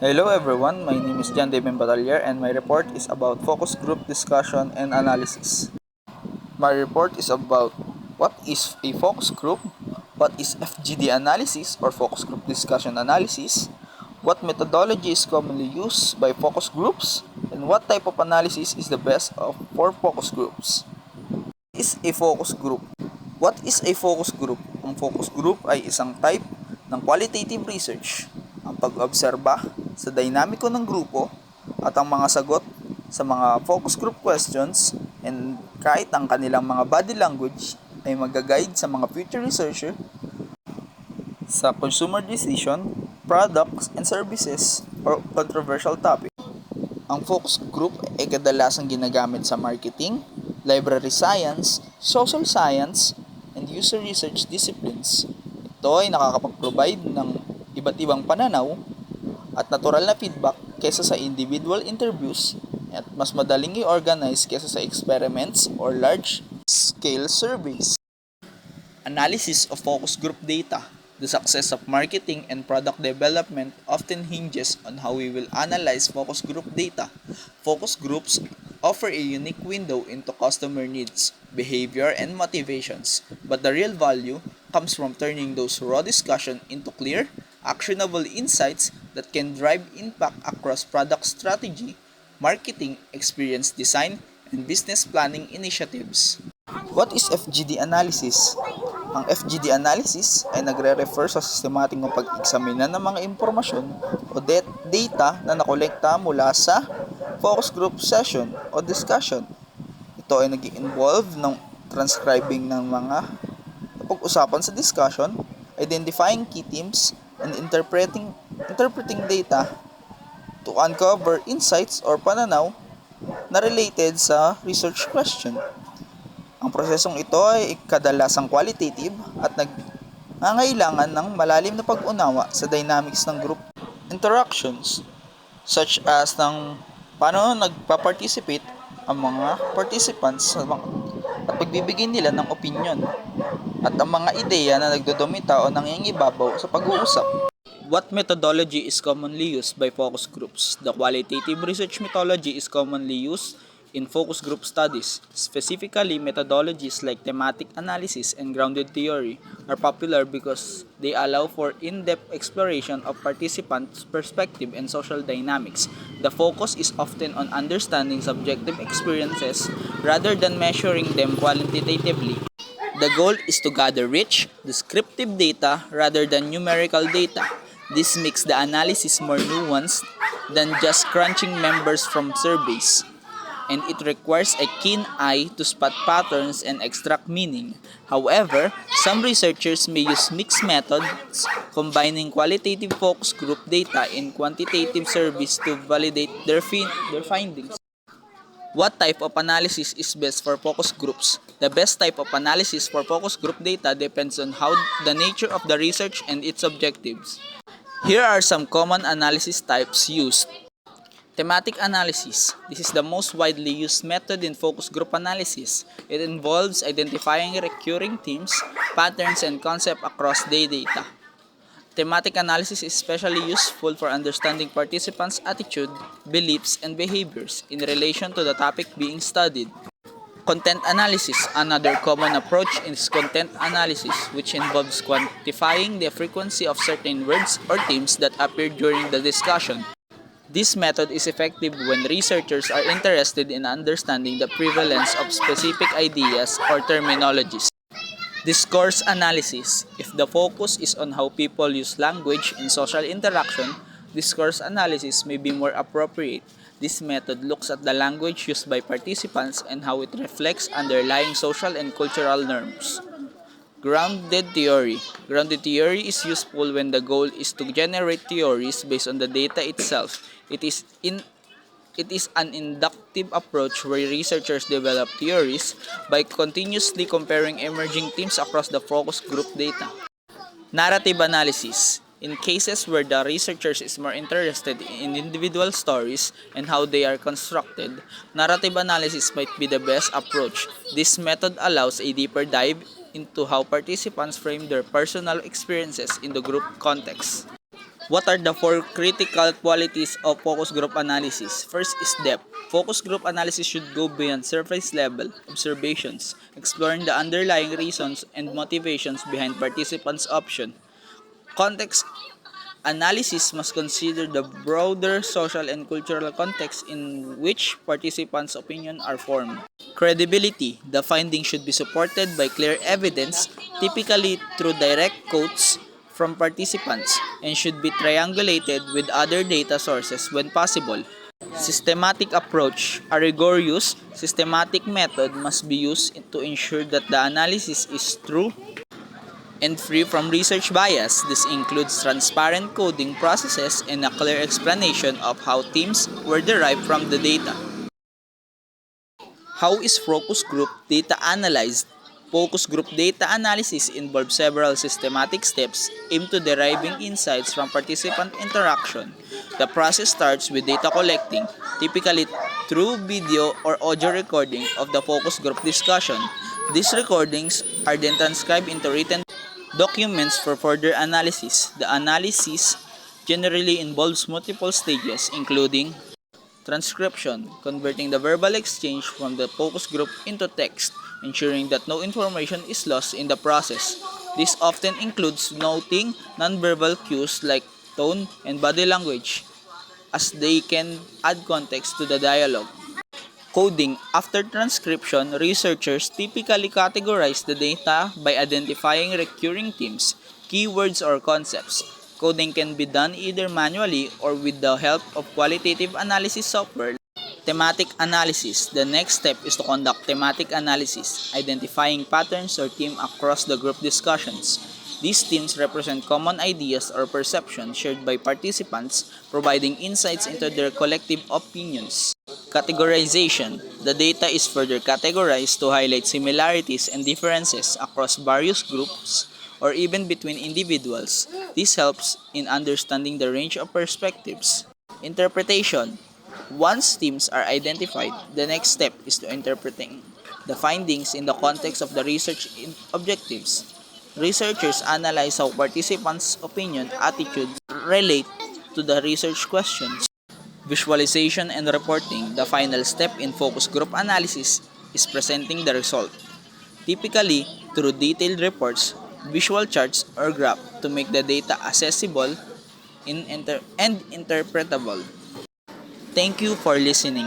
Hello everyone, my name is John David Batalier and my report is about focus group discussion and analysis. My report is about what is a focus group, what is FGD analysis or focus group discussion analysis, what methodology is commonly used by focus groups, and what type of analysis is the best for focus groups. Is a focus group? What is a focus group? Ang focus group ay isang type ng qualitative research, ang pag-obserba sa dinamiko ng grupo at ang mga sagot sa mga focus group questions, and kahit ang kanilang mga body language ay mag-guide sa mga future researcher sa consumer decision, products and services or controversial topic. Ang focus group ay kadalasang ginagamit sa marketing, library science, social science, and user research disciplines. Ito ay nakakapag-provide ng iba't ibang pananaw at natural na feedback kaysa sa individual interviews at mas madaling i-organize kaysa sa experiments or large-scale surveys. Analysis of focus group data. The success of marketing and product development often hinges on how we will analyze focus group data. Focus groups offer a unique window into customer needs, behavior, and motivations, but the real value comes from turning those raw discussions into clear, actionable insights that can drive impact across product strategy, marketing, experience design, and business planning initiatives. What is FGD analysis? Ang FGD analysis ay nagre-refer sa systematic ng pag-eksamina ng mga impormasyon o data na nakolekta mula sa focus group session o discussion. Ito ay nag-involve ng transcribing ng mga pag-usapan sa discussion, identifying key themes, and interpreting data to uncover insights or pananaw na related sa research question. Ang prosesong ito ay kadalasang qualitative at nangangailangan ng malalim na pag-unawa sa dynamics ng group interactions, such as ng paano nagpa-participate ang mga participants at pagbibigay nila ng opinion at ang mga ideya na nagdodomita o nangingibabaw sa pag-uusap. What methodology is commonly used by focus groups? The qualitative research methodology is commonly used in focus group studies. Specifically, methodologies like thematic analysis and grounded theory are popular because they allow for in-depth exploration of participants' perspective and social dynamics. The focus is often on understanding subjective experiences rather than measuring them quantitatively. The goal is to gather rich, descriptive data rather than numerical data. This makes the analysis more nuanced than just crunching members from surveys, and it requires a keen eye to spot patterns and extract meaning. However, some researchers may use mixed methods, combining qualitative focus group data and quantitative surveys to validate their findings. What type of analysis is best for focus groups? The best type of analysis for focus group data depends on how the nature of the research and its objectives. Here are some common analysis types used. Thematic analysis. This is the most widely used method in focus group analysis. It involves identifying recurring themes, patterns, and concepts across the data. Thematic analysis is especially useful for understanding participants' attitude, beliefs, and behaviors in relation to the topic being studied. Content analysis. Another common approach is content analysis, which involves quantifying the frequency of certain words or themes that appear during the discussion. This method is effective when researchers are interested in understanding the prevalence of specific ideas or terminologies. Discourse analysis. If the focus is on how people use language in social interaction, discourse analysis may be more appropriate. This method looks at the language used by participants and how it reflects underlying social and cultural norms. Grounded theory. Grounded theory is useful when the goal is to generate theories based on the data itself. It is an inductive approach where researchers develop theories by continuously comparing emerging themes across the focus group data. Narrative analysis. In cases where the researchers is more interested in individual stories and how they are constructed, narrative analysis might be the best approach. This method allows a deeper dive into how participants frame their personal experiences in the group context. What are the four critical qualities of focus group analysis? First is depth. Focus group analysis should go beyond surface level observations, exploring the underlying reasons and motivations behind participants' option. Context analysis must consider the broader social and cultural context in which participants' opinions are formed. Credibility. The findings should be supported by clear evidence, typically through direct quotes from participants, and should be triangulated with other data sources when possible. Systematic approach. A rigorous, systematic method must be used to ensure that the analysis is true and free from research bias. This includes transparent coding processes and a clear explanation of how themes were derived from the data. How is focus group data analyzed? Focus group data analysis involves several systematic steps aimed to deriving insights from participant interaction. The process starts with data collecting, typically through video or audio recording of the focus group discussion. These recordings are then transcribed into written documents for further analysis. The analysis generally involves multiple stages, including transcription, converting the verbal exchange from the focus group into text, ensuring that no information is lost in the process. This often includes noting nonverbal cues like tone and body language, as they can add context to the dialogue. Coding. After transcription, researchers typically categorize the data by identifying recurring themes, keywords, or concepts. Coding can be done either manually or with the help of qualitative analysis software. Thematic analysis. The next step is to conduct thematic analysis, identifying patterns or themes across the group discussions. These themes represent common ideas or perceptions shared by participants, providing insights into their collective opinions. Categorization. The data is further categorized to highlight similarities and differences across various groups or even between individuals. This helps in understanding the range of perspectives. Interpretation. Once themes are identified, the next step is to interpreting the findings in the context of the research objectives. Researchers analyze how participants' opinion attitudes relate to the research questions. Visualization and reporting. The final step in focus group analysis is presenting the result, typically through detailed reports, visual charts, or graph to make the data accessible and interpretable. Thank you for listening.